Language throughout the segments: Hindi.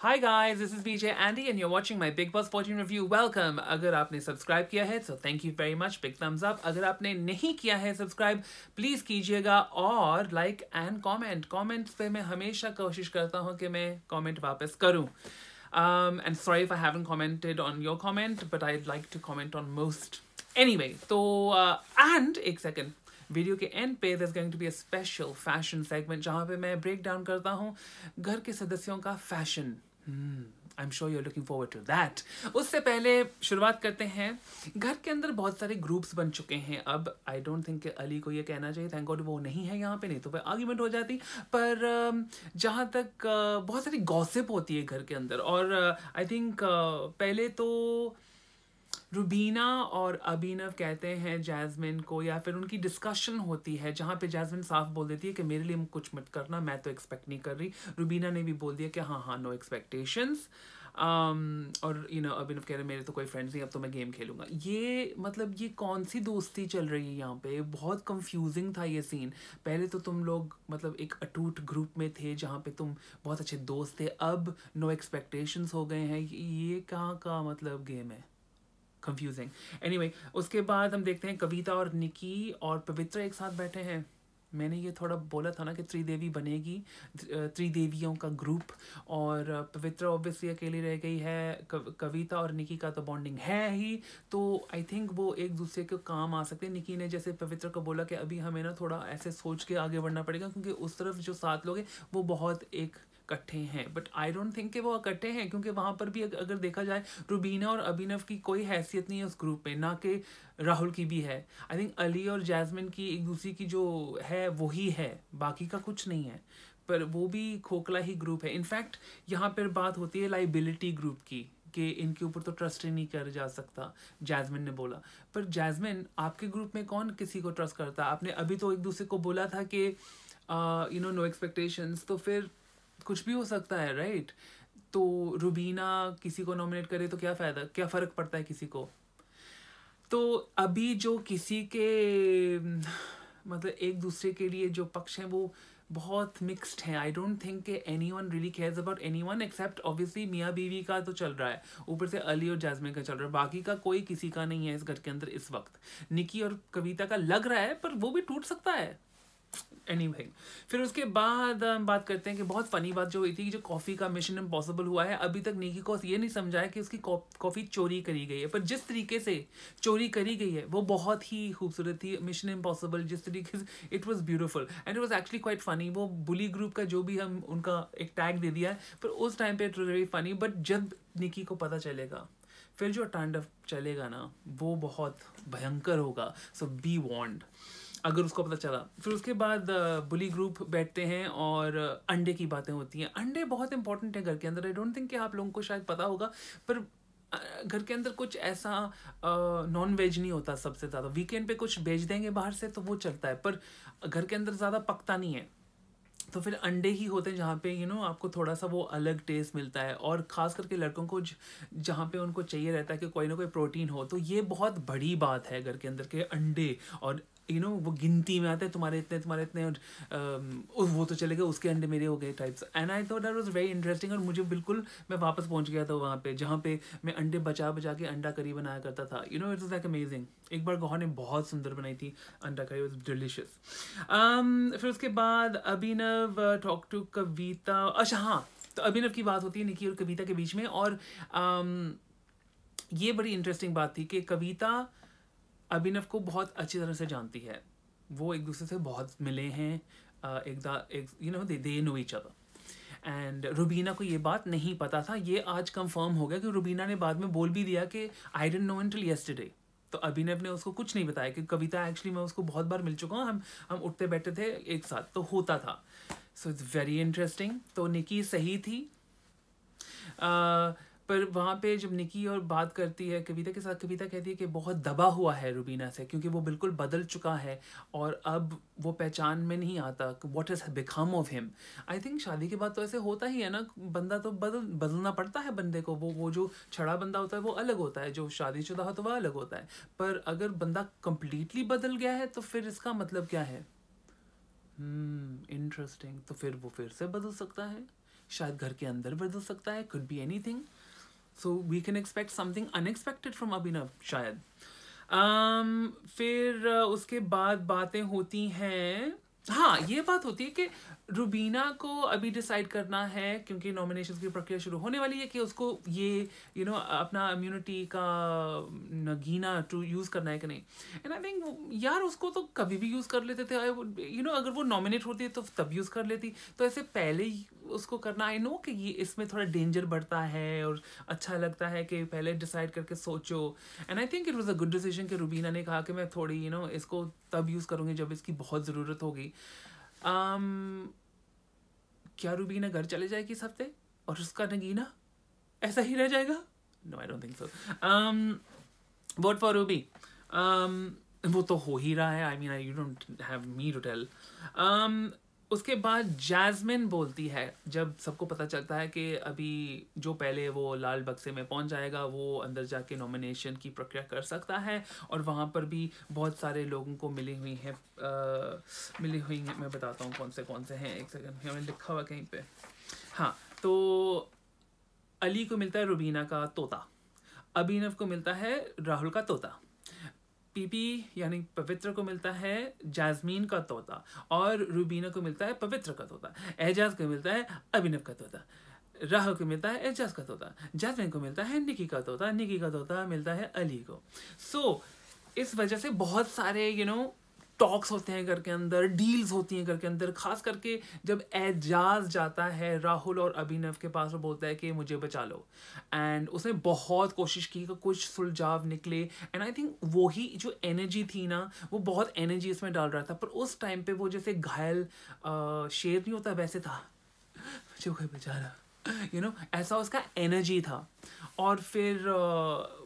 Hi guys, this is BJ Andy and you're watching my Big Boss 14 review. Welcome. अगर आपने सब्सक्राइब किया है तो thank you very much, big thumbs up. अगर आपने नहीं किया है सब्सक्राइब प्लीज कीजिएगा और लाइक एंड कमेंट. कमेंट्स पे मैं हमेशा कोशिश करता हूँ कि मैं कमेंट वापस करूँ. And sorry if I haven't commented on your comment, but I'd like to comment on most. Anyway, तो and एक second. वीडियो के एंड पे there's going to be a special fashion segment जहाँ पे मैं ब्रेक डाउन करता हूँ घर के सदस्यों का fashion. I'm sure you're looking forward to that. उससे पहले शुरुआत करते हैं. घर के अंदर बहुत सारे ग्रुप्स बन चुके हैं अब. आई डोंट थिंक अली को ये कहना चाहिए, थैंक गॉड वो नहीं है यहाँ पे, नहीं तो फिर आर्ग्यूमेंट हो जाती. पर जहाँ तक बहुत सारी गॉसिप होती है घर के अंदर. और आई थिंक पहले तो रुबीना और अभिनव कहते हैं जैस्मिन को, या फिर उनकी डिस्कशन होती है जहाँ पे जैस्मिन साफ बोल देती है कि मेरे लिए कुछ मत करना, मैं तो एक्सपेक्ट नहीं कर रही. रुबीना ने भी बोल दिया कि हाँ हाँ नो एक्सपेक्टेशंस. और अभिनव कह रहे मेरे तो कोई फ्रेंड्स नहीं, अब तो मैं गेम खेलूंगा. ये मतलब ये कौन सी दोस्ती चल रही है यहाँ पे. बहुत कंफ्यूजिंग था ये सीन. पहले तो तुम लोग मतलब एक अटूट ग्रुप में थे जहाँ पे तुम बहुत अच्छे दोस्त थे, अब नो एक्सपेक्टेशंस हो गए हैं. ये कहाँ का मतलब गेम है. कंफ्यूजिंग. एनीवे, उसके बाद हम देखते हैं कविता और निकी और पवित्र एक साथ बैठे हैं. मैंने ये थोड़ा बोला था ना कि त्रिदेवी बनेगी, त्रिदेवियों का ग्रुप. और पवित्र ऑब्वियसली अकेली रह गई है. कविता और निकी का तो बॉन्डिंग है ही, तो आई थिंक वो एक दूसरे के काम आ सकते हैं. निकी ने जैसे पवित्र को बोला कि अभी हमें ना थोड़ा ऐसे सोच के आगे बढ़ना पड़ेगा क्योंकि उस तरफ जो 7 लोग हैं वो बहुत एक इकट्ठे हैं. बट आई डोंट थिंक कि वो इकट्ठे हैं क्योंकि वहाँ पर भी अगर देखा जाए रुबीना और अभिनव की कोई हैसियत नहीं है उस ग्रुप में, ना कि राहुल की भी है. आई थिंक अली और जैस्मिन की एक दूसरे की जो है वही है, बाकी का कुछ नहीं है. पर वो भी खोखला ही ग्रुप है. इनफैक्ट यहाँ पर बात होती है लाइबिलिटी ग्रुप की कि इनके ऊपर तो ट्रस्ट ही नहीं कर जा सकता, जैस्मिन ने बोला. पर जैस्मिन, आपके ग्रुप में कौन किसी को ट्रस्ट करता. आपने अभी तो एक दूसरे को बोला था कि नो एक्सपेक्टेशंस, तो फिर कुछ भी हो सकता है, राइट. तो रुबीना किसी को नॉमिनेट करे तो क्या फ़ायदा, क्या फ़र्क पड़ता है किसी को. तो अभी जो किसी के मतलब एक दूसरे के लिए जो पक्ष हैं वो बहुत मिक्स्ड हैं. आई डोंट थिंक कि anyone really cares about anyone except obviously मियाँ बीवी का तो चल रहा है, ऊपर से अली और जैस्मिन का चल रहा है, बाकी का कोई किसी का नहीं है इस घर के अंदर इस वक्त. निकी और कविता का लग रहा है पर वो भी टूट सकता है. Anyway, फिर उसके बाद हम बात करते हैं कि बहुत फ़नी बात जो हुई थी कि जो कॉफ़ी का मिशन इम्पॉसिबल हुआ है, अभी तक निकी को ये नहीं समझा है कि उसकी कॉफ़ी चोरी करी गई है. पर जिस तरीके से चोरी करी गई है वो बहुत ही खूबसूरत थी. मिशन इम्पॉसिबल जिस तरीके से, it was beautiful and it was actually quite funny. वो बुली ग्रुप का जो भी हम उनका एक टैग दे दिया है, पर उस टाइम पे it was very funny. But जब निकी को पता चलेगा फिर जो तांडव चलेगा ना वो बहुत भयंकर होगा. सो बी वॉर्न्ड अगर उसको पता चला. फिर उसके बाद बुली ग्रुप बैठते हैं और अंडे की बातें होती हैं. अंडे बहुत इंपॉर्टेंट है घर के अंदर. आई डोंट थिंक कि आप लोगों को शायद पता होगा, पर घर के अंदर कुछ ऐसा नॉन वेज नहीं होता सबसे ज़्यादा. वीकेंड पे कुछ भेज देंगे बाहर से तो वो चलता है, पर घर के अंदर ज़्यादा पकता नहीं है. तो फिर अंडे ही होते हैं जहाँ पे आपको थोड़ा सा वो अलग टेस्ट मिलता है. और ख़ास करके लड़कों को जहाँ पे उनको चाहिए रहता है कि कोई ना कोई प्रोटीन हो, तो ये बहुत बड़ी बात है घर के अंदर के अंडे. और वो गिनती में आते हैं तुम्हारे इतने और वो तो चले गए, उसके अंडे मेरे हो गए types. And I thought that was very interesting. और मुझे बिल्कुल, मैं वापस पहुंच गया था वहाँ पे जहाँ पे मैं अंडे बचा बचा के अंडा करी बनाया करता था. It was like amazing. एक बार गौहर ने बहुत सुंदर बनाई थी अंडा करी, वाज डिलिशियस. फिर उसके बाद अभिनव टॉक टू कविता. अच्छा हाँ, तो अभिनव की बात होती है निकी और कविता के बीच में. और ये बड़ी इंटरेस्टिंग बात थी कि कविता अभिनव को बहुत अच्छी तरह से जानती है. वो एक दूसरे से बहुत मिले हैं. They know each other. And Rubina को ये बात नहीं पता था. ये आज कंफर्म हो गया कि रुबीना ने बाद में बोल भी दिया कि I didn't know until yesterday. तो अभिनव ने उसको कुछ नहीं बताया कि कविता एक्चुअली मैं उसको बहुत बार मिल चुका हूँ, हम उठते बैठे थे एक साथ, तो होता था. So it's very interesting. तो निकी सही थी. पर वहाँ पे जब निकी और बात करती है कविता के साथ, कविता कहती है कि बहुत दबा हुआ है रुबीना से क्योंकि वो बिल्कुल बदल चुका है और अब वो पहचान में नहीं आता. What is become of him. I think शादी के बाद तो ऐसे होता ही है ना, बंदा तो बदलना पड़ता है बंदे को. वो जो छड़ा बंदा होता है वो अलग होता है, जो शादीशुदा हो तो वह अलग होता है. पर अगर बंदा कम्प्लीटली बदल गया है तो फिर इसका मतलब क्या है. इंटरेस्टिंग. तो फिर वो फिर से बदल सकता है. शायद घर के अंदर बदल सकता है, could be anything. So we can expect something unexpected from अभिनव शायद. फिर उसके बाद बातें होती हैं, हाँ ये बात होती है कि रुबीना को अभी डिसाइड करना है, क्योंकि नॉमिनेशंस की प्रक्रिया शुरू होने वाली है, कि उसको ये अपना इम्यूनिटी का नगीना टू यूज़ करना है कि नहीं. एंड आई थिंक यार उसको तो कभी भी यूज़ कर लेते थे, अगर वो नॉमिनेट होती है तो तब यूज़ कर लेती. तो ऐसे पहले ही उसको करना, आई नो कि ये इसमें थोड़ा डेंजर बढ़ता है और अच्छा लगता है कि पहले डिसाइड करके सोचो. And I think it was a good decision कि रुबीना ने कहा कि मैं थोड़ी इसको तब यूज़ करूँगी जब इसकी बहुत ज़रूरत होगी. क्या रुबीना घर चले जाएगी इस हफ्ते और उसका नगीना ऐसा ही रह जाएगा? No I don't think so. Vote for Rubi. वो तो हो ही रहा है, I mean you don't have me to tell. उसके बाद जैस्मिन बोलती है, जब सबको पता चलता है कि अभी जो पहले वो लाल बक्से में पहुंच जाएगा वो अंदर जाके नॉमिनेशन की प्रक्रिया कर सकता है, और वहाँ पर भी बहुत सारे लोगों को मिली हुई हैं. मैं बताता हूँ कौन से हैं, एक सेकंड, मैंने लिखा हुआ कहीं पे. हाँ, तो अली को मिलता है रुबीना का तोता, अभिनव को मिलता है राहुल का तोता, पीपी यानी पवित्र को मिलता है जैस्मीन का तोता, और रुबीना को मिलता है पवित्र का तोता, एजाज को मिलता है अभिनव का तोता, राहुल को मिलता है एजाज का तोता, जैस्मीन को मिलता है निकी का तोता, निकी का तोता मिलता है अली को. सो इस वजह से बहुत सारे टॉक्स होते हैं घर के अंदर, डील्स होती हैं घर के अंदर, खास करके जब एजाज जाता है राहुल और अभिनव के पास और बोलता है कि मुझे बचा लो. एंड उसने बहुत कोशिश की कि कुछ सुलझाव निकले. एंड आई थिंक वही जो एनर्जी थी ना, वो बहुत एनर्जी इसमें डाल रहा था. पर उस टाइम पे वो जैसे घायल शेर नहीं होता वैसे था, मुझे कोई बेचारा ऐसा उसका एनर्जी था. और फिर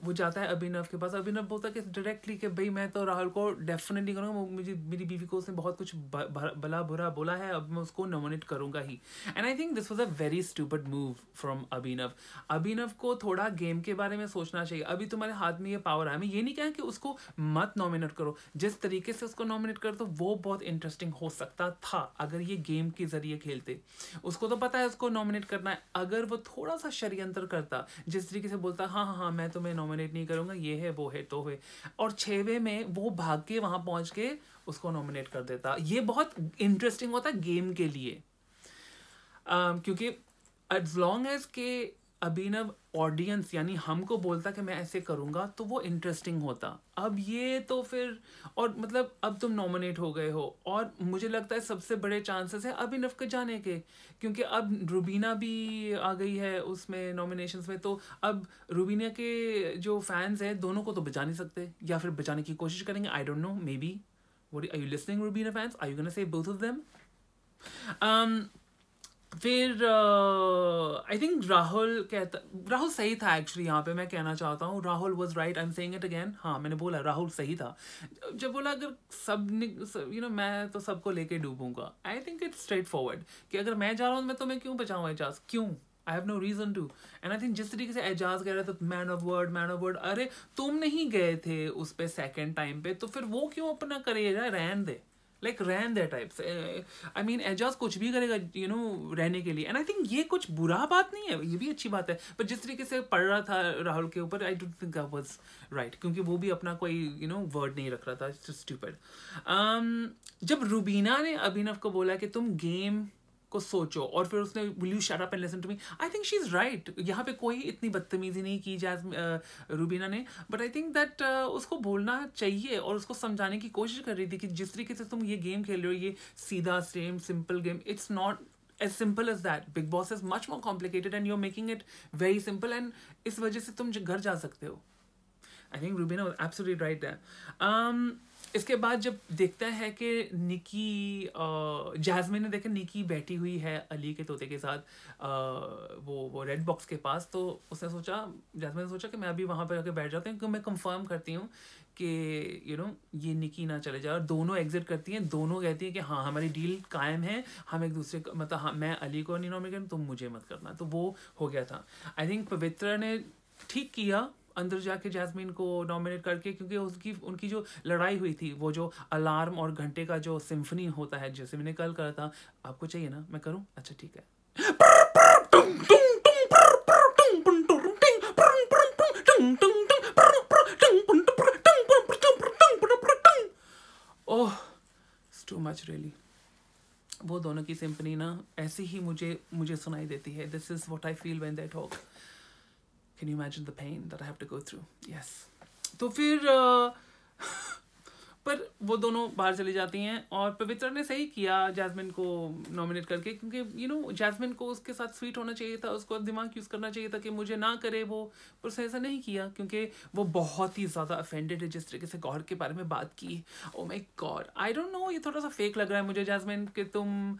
वो जाता है अभिनव के पास. अभिनव बोलता है कि डायरेक्टली कि भाई मैं तो राहुल को डेफिनेटली करूँगा, मेरी बीवी को उसने बहुत कुछ भला बुरा बोला है, अब मैं उसको नॉमिनेट करूँगा ही. And I think this was a very stupid move from Abhinav. Abhinav को थोड़ा गेम के बारे में सोचना चाहिए. अभी तुम्हारे हाथ में ये पावर है, मैं ये नहीं कहा कि उसको मत नॉमिनेट करो, जिस तरीके से उसको नॉमिनेट कर तो वो बहुत इंटरेस्टिंग हो सकता था अगर ये गेम के जरिए खेलते. उसको तो पता है उसको नॉमिनेट करना है, अगर वो थोड़ा सा षड्यंत्र करता, जिस तरीके से बोलता हाँ मैं तुम्हें नॉमिनेट नहीं करूंगा, ये है वो है तो है, और 6वें में वो भाग के वहां पहुंच के उसको नॉमिनेट कर देता, ये बहुत इंटरेस्टिंग होता गेम के लिए. क्योंकि एज लॉन्ग एज के अभिनव ऑडियंस यानी हमको बोलता कि मैं ऐसे करूंगा तो वो इंटरेस्टिंग होता. अब ये तो फिर, और मतलब अब तुम नॉमिनेट हो गए हो, और मुझे लगता है सबसे बड़े चांसेस है अभिनव के जाने के, क्योंकि अब रुबीना भी आ गई है उसमें नॉमिनेशंस में. तो अब रुबीना के जो फैंस हैं दोनों को तो बचा नहीं सकते, या फिर बचाने की कोशिश करेंगे, I don't know, maybe. Are you listening Rubina fans, are you gonna say both of them? फिर आई थिंक राहुल सही था एक्चुअली. यहाँ पे मैं कहना चाहता हूँ Rahul was right, I am saying it again. हाँ मैंने बोला राहुल सही था जब बोला अगर मैं तो सबको लेके डूबूंगा. I think it's straightforward कि अगर मैं जा रहा हूँ मैं तुम्हें क्यों बचाऊँ एजाज, क्यों? I have no reason to. And I think जिस तरीके से एजाज कह रहा था मैन ऑफ वर्ड, अरे तुम नहीं गए थे उस पे सेकेंड टाइम पे, तो फिर वो क्यों अपना करेगा, रहन दे, रहन दे टाइप्स. आई मीन एजाज कुछ भी करेगा रहने के लिए. एंड आई थिंक ये कुछ बुरा बात नहीं है, ये भी अच्छी बात है. पर जिस तरीके से पढ़ रहा था राहुल के ऊपर, आई don't think that was right, क्योंकि वो भी अपना कोई वर्ड नहीं रख रहा था. It's stupid. जब रुबीना ने अभिनव को बोला कि तुम गेम को सोचो, और फिर उसने will you shut up and listen to me, I think she is right. यहाँ पे कोई इतनी बदतमीजी नहीं की रुबीना ने, बट आई थिंक दैट उसको बोलना चाहिए, और उसको समझाने की कोशिश कर रही थी कि जिस तरीके से तुम ये गेम खेल रहे हो, ये सीधा same simple game, it's not as simple as that. Big Boss is much more complicated and you're making it very simple, and इस वजह से तुम घर जा सकते हो. I think Rubina was absolutely right there. इसके बाद जब देखता है कि निकी, जैस्मिन ने देखा निकी बैठी हुई है अली के तोते के साथ वो रेड बॉक्स के पास, तो उसने सोचा, जैस्मिन ने सोचा कि मैं अभी वहाँ पर जाके बैठ जाती हूँ, क्योंकि मैं कंफर्म करती हूँ कि ये निकी ना चले जाए. और दोनों एग्जिट करती हैं, दोनों कहती हैं कि हाँ हमारी डील कायम है, हम एक दूसरे को मतलब हाँ, मैं अली को नहीं नॉमिनेट करना, तुम मुझे मत करना. तो वो हो गया था. आई थिंक पवित्रा ने ठीक किया अंदर जाके जैस्मिन को नॉमिनेट करके, क्योंकि उनकी जो लड़ाई हुई थी, वो जो अलार्म और घंटे का जो सिम्फनी होता है, जैसे मैंने कल करा था, आपको चाहिए ना मैं करूं, अच्छा ठीक है, मच रियली. वो दोनों की सिम्फनी ना ऐसी ही मुझे सुनाई देती है. This is what I feel when they talk. Can you imagine the pain that I have to go through. Yes. तो फिर पर वो दोनों बाहर चली जाती हैं और पवित्र ने सही किया जैस्मिन को नॉमिनेट करके, क्योंकि जैस्मिन को उसके साथ स्वीट होना चाहिए था, उसको दिमाग यूज़ करना चाहिए था कि मुझे ना करे वो, पर उसने ऐसा नहीं किया क्योंकि वो बहुत ही ज़्यादा अफेंडेड है जिस तरीके से गौर के बारे में बात की. Oh my God, I don't no, ये थोड़ा सा फेक लग रहा है मुझे जैस्मिन कि तुम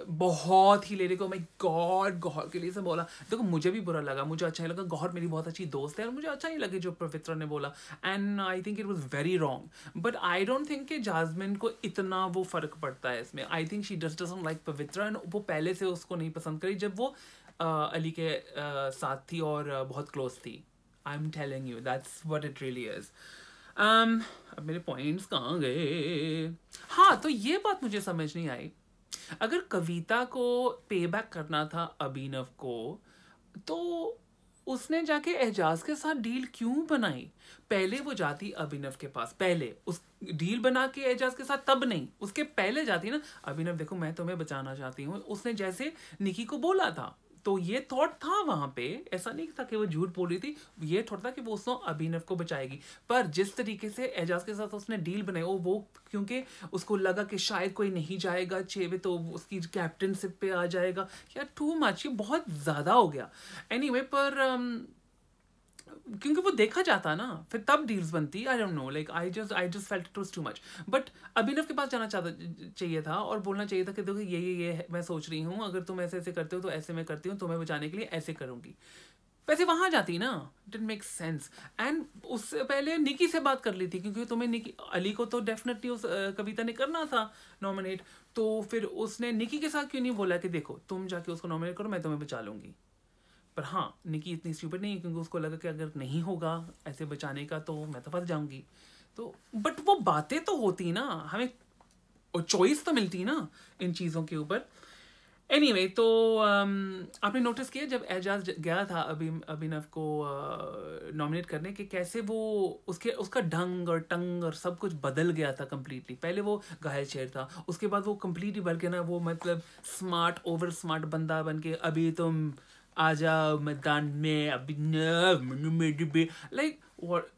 बहुत ही लेने को. माय गॉड, गौहर के लिए से बोला. देखो मुझे भी बुरा लगा, मुझे अच्छा नहीं लगा. गौहर मेरी बहुत अच्छी दोस्त है और मुझे अच्छा नहीं लगे जो पवित्र ने बोला, and I think it was very wrong. But I don't think कि जैस्मिन को इतना वो फर्क पड़ता है इसमें. आई थिंक शी डजंट लाइक पवित्र, एंड वो पहले से उसको नहीं पसंद करी जब वो अली के साथ थी और बहुत क्लोज थी. आई am telling you that's what it really is. अब मेरे पॉइंट्स कहाँ गए. हाँ, तो ये बात मुझे समझ नहीं आई. अगर कविता को पे बैक करना था अभिनव को, तो उसने जाके एजाज के साथ डील क्यों बनाई. पहले वो जाती अभिनव के पास, पहले उस डील बना के एजाज के साथ, तब नहीं, उसके पहले जाती ना. अभिनव देखो मैं तुम्हें बचाना चाहती हूँ, उसने जैसे निकी को बोला था. तो ये थॉट था वहां पे, ऐसा नहीं था कि वो झूठ बोल रही थी. ये थॉट था कि वो उसको अभिनव को बचाएगी. पर जिस तरीके से एजाज के साथ उसने डील बनाई, वो क्योंकि उसको लगा कि शायद कोई नहीं जाएगा 6 में तो उसकी कैप्टनशिप पे आ जाएगा. यार टू मच, ये बहुत ज़्यादा हो गया. एनीवे, पर क्योंकि वो देखा जाता ना, फिर तब डील्स बनती. I don't know, like I just felt it was too much. But Abhinav के पास जाना चाहिए था और बोलना चाहिए था कि देखो ये मैं सोच रही हूँ, अगर तुम ऐसे ऐसे करते हो तो ऐसे मैं करती हूँ, तुम्हें बचाने के लिए ऐसे करूंगी. वैसे वहां जाती ना, डिडंट मेक सेंस. एंड उससे पहले निकी से बात कर ली थी, क्योंकि तुम्हें निकी, अली को तो डेफिनेटली उस कविता ने करना था नॉमिनेट. तो फिर उसने निकी के साथ क्यों नहीं बोला कि देखो तुम जाके उसको नॉमिनेट करो, मैं तुम्हें बचा लूंगी. पर हाँ, निकी इतनी स्टूपिड नहीं है, क्योंकि उसको लगा कि अगर नहीं होगा ऐसे बचाने का तो मैं तो फंस जाऊंगी. तो बट वो बातें तो होती ना, हमें चॉइस तो मिलती ना इन चीज़ों के ऊपर. एनीवे, तो आपने नोटिस किया जब एजाज गया था अभिनव को नॉमिनेट करने के, कैसे वो उसका ढंग और टंग और सब कुछ बदल गया था कम्प्लीटली. पहले वो घायल शेर था, उसके बाद वो कम्प्लीटली बढ़ के ना, वो मतलब स्मार्ट, ओवर स्मार्ट बंदा बन के, अभी तुम आ जाओ मैदान में, अभी लाइक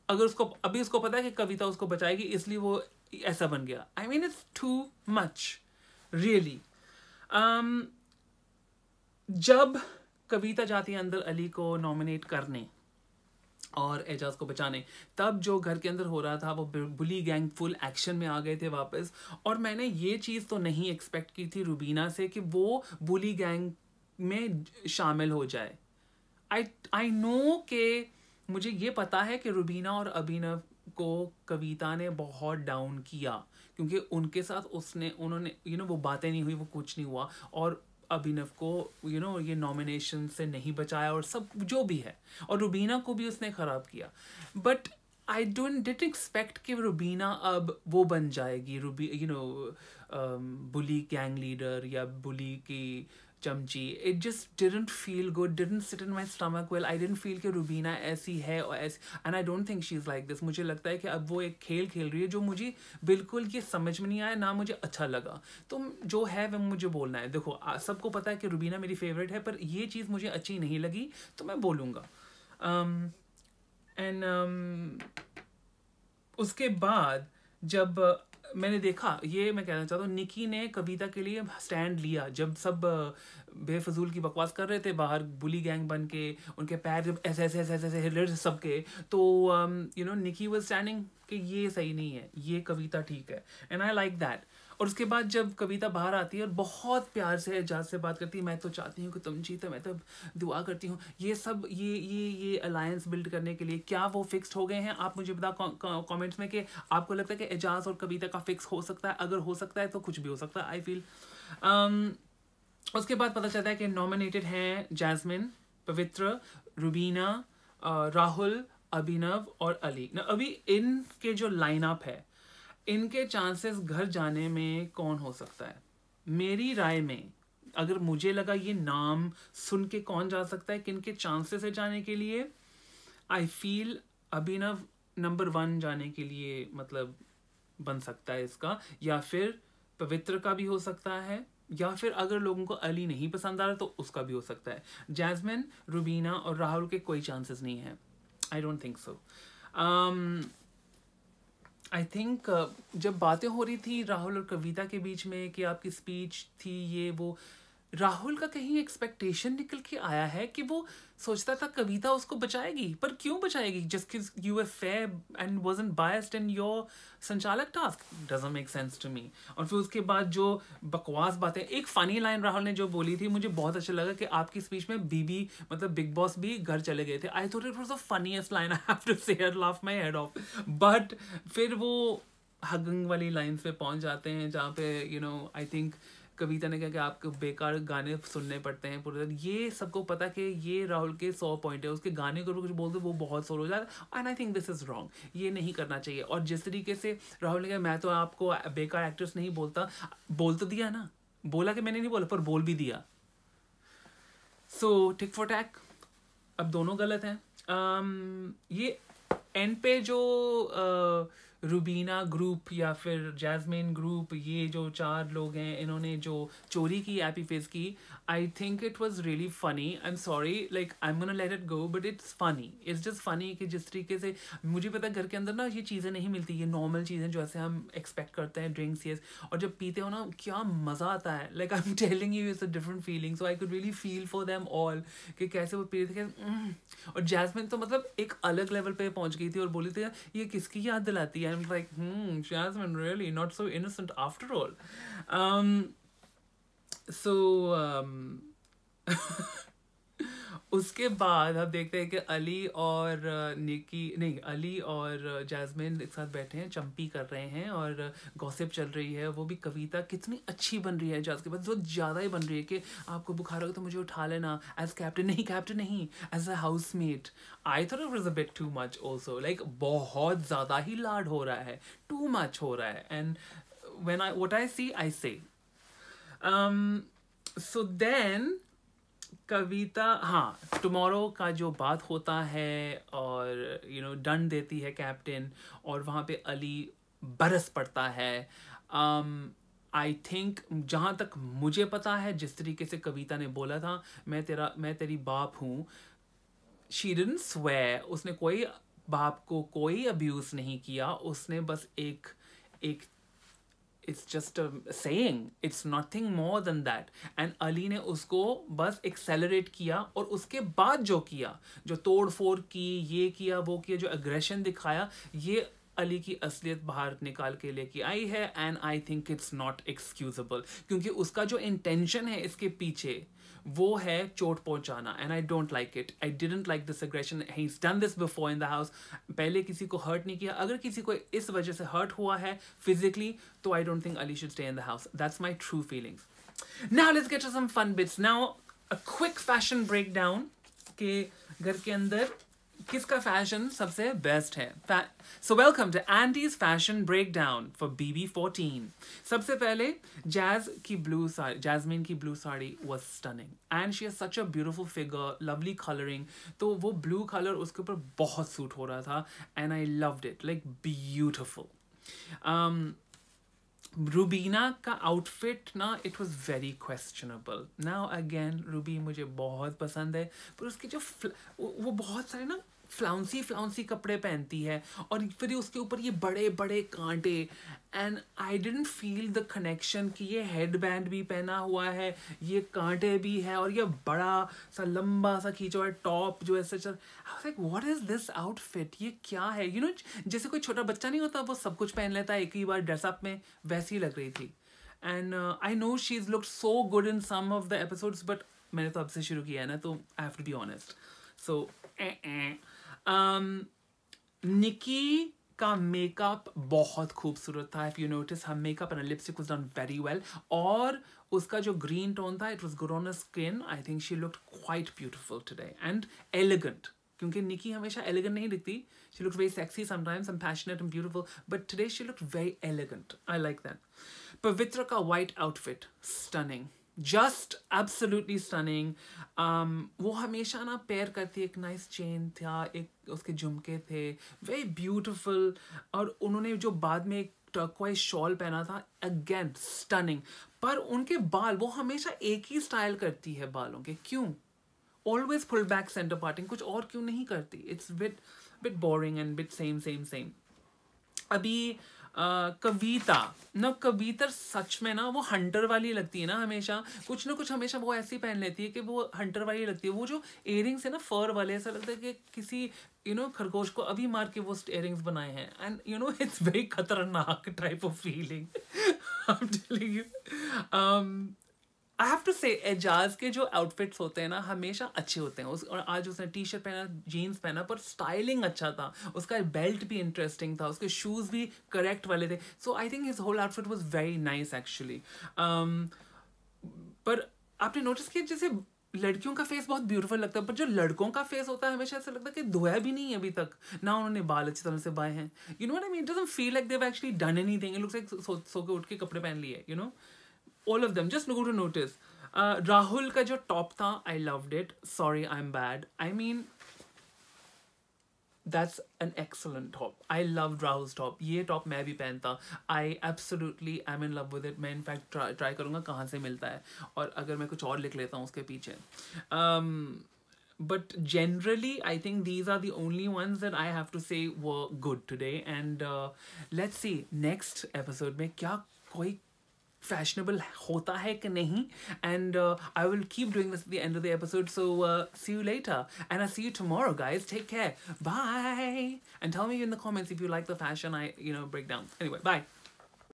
अगर उसको पता है कि कविता उसको बचाएगी, इसलिए वो ऐसा बन गया. I mean it's too much really. जब कविता जाती है अंदर अली को नॉमिनेट करने और एजाज को बचाने, तब जो घर के अंदर हो रहा था, वो बुली गैंग फुल एक्शन में आ गए थे वापस. और मैंने ये चीज़ तो नहीं एक्सपेक्ट की थी रुबीना से कि वो बुली गैंग में शामिल हो जाए. आई नो कि मुझे ये पता है कि रुबीना और अभिनव को कविता ने बहुत डाउन किया, क्योंकि उनके साथ उन्होंने वो बातें नहीं हुई, वो कुछ नहीं हुआ, और अभिनव को ये नॉमिनेशन से नहीं बचाया और सब जो भी है, और रुबीना को भी उसने ख़राब किया. बट आई डिडंट एक्सपेक्ट कि रुबीना अब वो बन जाएगी, बुली गैंग लीडर या बुली की चमची. It just didn't feel good, didn't sit in my stomach well. I didn't feel कि रुबीना ऐसी है और ऐसी, and I don't think she is like this. मुझे लगता है कि अब वो एक खेल खेल रही है जो मुझे बिल्कुल ये समझ में नहीं आया, ना मुझे अच्छा लगा. तो जो है वह मुझे बोलना है. देखो सबको पता है कि रुबीना मेरी फेवरेट है, पर ये चीज़ मुझे अच्छी नहीं लगी तो मैं बोलूँगा. एंड उसके बाद जब मैंने देखा, ये मैं कहना चाहता हूँ, निकी ने कविता के लिए स्टैंड लिया जब सब बेफजूल की बकवास कर रहे थे बाहर, बुली गैंग बन के, उनके पैर जब ऐसे ऐसे ऐसे ऐसे हिल रहे थे सबके, तो निकी वाज स्टैंडिंग कि ये सही नहीं है, ये कविता ठीक है, एंड आई लाइक दैट. और उसके बाद जब कविता बाहर आती है और बहुत प्यार से एजाज से बात करती है, मैं तो चाहती हूँ कि तुम जीते, मैं तो दुआ करती हूँ, ये सब ये अलायंस बिल्ड करने के लिए, क्या वो फिक्स्ड हो गए हैं? आप मुझे बताओ कमेंट्स में कि आपको लगता है कि एजाज और कविता का फिक्स हो सकता है. अगर हो सकता है तो कुछ भी हो सकता है, आई फील. उसके बाद पता चलता है कि नॉमिनेटेड हैं जैस्मिन, पवित्र, रुबीना, राहुल, अभिनव और अली. ना अभी इनके जो लाइनअप है, इनके चांसेस घर जाने में कौन हो सकता है? मेरी राय में, अगर मुझे लगा ये नाम सुन के कौन जा सकता है, किन के चांसेस है जाने के लिए, आई फील अभिनव नंबर 1 जाने के लिए मतलब बन सकता है इसका, या फिर पवित्र का भी हो सकता है, या फिर अगर लोगों को अली नहीं पसंद आ रहा तो उसका भी हो सकता है। जैस्मिन, रुबीना और राहुल के कोई चांसेस नहीं है, आई don't think so. I think जब बातें हो रही थी राहुल और कविता के बीच में कि आपकी स्पीच थी ये वो, राहुल का कहीं एक्सपेक्टेशन निकल के आया है कि वो सोचता था कविता उसको बचाएगी, पर क्यों बचाएगी? Just you were fair and wasn't biased in your संचालक task, doesn't make sense to me. और फिर उसके बाद जो बकवास बातें, एक फनी लाइन राहुल ने जो बोली थी मुझे बहुत अच्छा लगा कि आपकी स्पीच में बीबी मतलब बिग बॉस भी घर चले गए थे। I thought it was the funniest line, I have to say I laugh my head off. But फिर वो हगिंग वाली लाइन्स पे पहुंच जाते हैं जहाँ पे आई थिंक कविता ने कहा कि आपको बेकार गाने सुनने पड़ते हैं पूरे दिन। ये सबको पता कि ये राहुल के 100 पॉइंट है, उसके गाने को कुछ बोलते वो बहुत शोर हो जाता है, and I think this is wrong, ये नहीं करना चाहिए। और जिस तरीके से राहुल ने कहा मैं तो आपको बेकार एक्ट्रेस नहीं बोलता, बोल तो दिया ना, बोला कि मैंने नहीं बोला पर बोल भी दिया। सो टिक फॉर टैक, अब दोनों गलत हैं। ये एंड पे जो रुबीना ग्रुप या फिर जैस्मिन ग्रुप, ये जो 4 लोग हैं इन्होंने जो चोरी की एपी फेस की, I think it was really funny. I am sorry, like I am gonna let it go, but it's funny, it's just funny कि जिस तरीके से मुझे पता है घर के अंदर ना ये चीज़ें नहीं मिलती, ये नॉर्मल चीज़ें जो ऐसे हम एक्सपेक्ट करते हैं, ड्रिंक्स ये, और जब पीते हो ना क्या मज़ा आता है। Like I am telling you it's a different feeling, so I could really feel for them all कि कैसे वो पी रहे थे। और जैस्मिन तो मतलब एक अलग लेवल पे पहुंच गई थी और बोली थी ये किसकी याद दिलाती है। I am like Jasmin really not so innocent after all. So उसके बाद आप देखते हैं कि अली और निकी नहीं, अली और जैस्मिन एक साथ बैठे हैं, चंपी कर रहे हैं और गॉसिप चल रही है। वो भी कविता कितनी अच्छी बन रही है जैस के बाद, जो ज़्यादा ही बन रही है कि आपको बुखार होगा तो मुझे उठा लेना एज कैप्टन, नहीं कैप्टन नहीं, as a housemate. I thought it was a bit too much also, like बहुत ज़्यादा ही लाड हो रहा है, टू मच हो रहा है। And when I what I see I say. So then कविता, हाँ, टुमारो का जो बात होता है और दंड देती है कैप्टन, और वहाँ पे अली बरस पड़ता है। आई थिंक जहाँ तक मुझे पता है, जिस तरीके से कविता ने बोला था मैं तेरी बाप हूँ, शी डिडंट स्वेयर, उसने कोई बाप को कोई अब्यूज नहीं किया, उसने बस एक it's just a saying, it's nothing more than that। and Ali ने उसको बस एक्सेलरेट किया, और उसके बाद जो किया, जो तोड़ फोड़ की, ये किया वो किया, जो अग्रेशन दिखाया, ये अली की असलियत बाहर निकाल के लेके आई है। And I think it's not excusable, क्योंकि उसका जो इंटेंशन है इसके पीछे वो है चोट पहुंचाना, and I don't like it. I didn't like this aggression, he is done this before in the house, पहले किसी को हर्ट नहीं किया। अगर किसी को इस वजह से हर्ट हुआ है फिजिकली, तो I don't think Aly should stay in the house, that's my true feelings. Now let's get to some fun bits. Now a quick fashion breakdown के घर के अंदर किसका फैशन सबसे बेस्ट है। So welcome to Andy's fashion breakdown for BB14। सबसे पहले जैस्मिन की blue sari was stunning, and she has such a beautiful figure, lovely colouring, तो वो ब्लू कलर उसके ऊपर बहुत सूट हो रहा था, and I loved it, like beautiful. Rubina का आउटफिट ना, it was very questionable. Now again Ruby मुझे बहुत पसंद है, पर उसके जो वो बहुत सारे ना फ्लाउंसी कपड़े पहनती है, और फिर उसके ऊपर ये बड़े बड़े कांटे, and I didn't feel the connection कि ये हेड बैंड भी पहना हुआ है, ये कांटे भी है, और ये बड़ा सा लंबा सा खींचा हुआ टॉप जो ऐसे चल, I was like what is this outfit, ये क्या है? जैसे कोई छोटा बच्चा नहीं होता, वो सब कुछ पहन लेता है एक ही बार ड्रेसअप में, वैसी ही लग रही थी। And I know she is looked so good in some of the episodes, but मैंने तो अब से शुरू किया है ना, तो I have to be honest. So Nikki का मेकअप बहुत खूबसूरत था। If you notice her makeup and lipstick was done very well, और उसका जो ग्रीन टोन था, it was good on skin. I think she looked quite beautiful today and elegant, क्योंकि निकी हमेशा एलिगेंट नहीं दिखती, she looks very sexy sometimes and passionate and beautiful, but today she looked very elegant, I like that. पवित्र का white outfit stunning, just absolutely stunning. वो हमेशा ना पेयर करती, एक नाइस चेन था, एक उसके झुमके थे, वेरी ब्यूटिफुल, और उन्होंने जो बाद में एक टर्क्वाइज शॉल पहना था, अगेन स्टनिंग। पर उनके बाल, वो हमेशा एक ही स्टाइल करती है बालों के, क्यों? Always pull back centre parting, कुछ और क्यों नहीं करती? It's bit boring and bit same. अभी कविता सच में ना वो हंटर वाली लगती है ना हमेशा, कुछ ना कुछ हमेशा वो ऐसी पहन लेती है कि वो हंटर वाली लगती है। वो जो इयरिंग्स है ना फर वाले, ऐसा लगता है कि किसी खरगोश को अभी मार के वो इयरिंग्स बनाए हैं, एंड इट्स वेरी खतरनाक type of feeling. I am telling you. I have to say Eijaz के जो आउटफिट्स होते हैं ना हमेशा अच्छे होते हैं। और आज उसने टी शर्ट पहना, जीन्स पहना, पर स्टाइलिंग अच्छा था, उसका बेल्ट भी इंटरेस्टिंग था, उसके शूज़ भी करेक्ट वाले थे। So I think his whole outfit was very nice actually. पर आपने नोटिस किया जैसे लड़कियों का फेस बहुत ब्यूटीफुल लगता है, पर जो लड़कों का फेस होता है हमेशा ऐसा लगता है कि धोया भी नहीं है अभी तक, ना उन्होंने बाल अच्छी तरह से बाए हैं। You know what I mean? It doesn't feel like they have actually done anything. It looks like so के उठ के कपड़े पहन लिए, all of them. Just go to notice. Rahul का जो top था, I loved it. Sorry, I'm bad. I mean, that's an excellent top. I loved Rahul's top. ये top मैं भी पहनता. I absolutely am in love with it. मैं in fact try करूँगा कहाँ से मिलता है, और अगर मैं कुछ और लिख लेता हूँ उसके पीछे. But generally, I think these are the only ones that I have to say were good today. And let's see next episode में क्या कोई fashionable hota hai ki nahi. And I will keep doing this at the end of the episode. So see you later, and I'll see you tomorrow, guys. Take care. Bye. And tell me in the comments if you like the fashion I break down. Anyway, bye.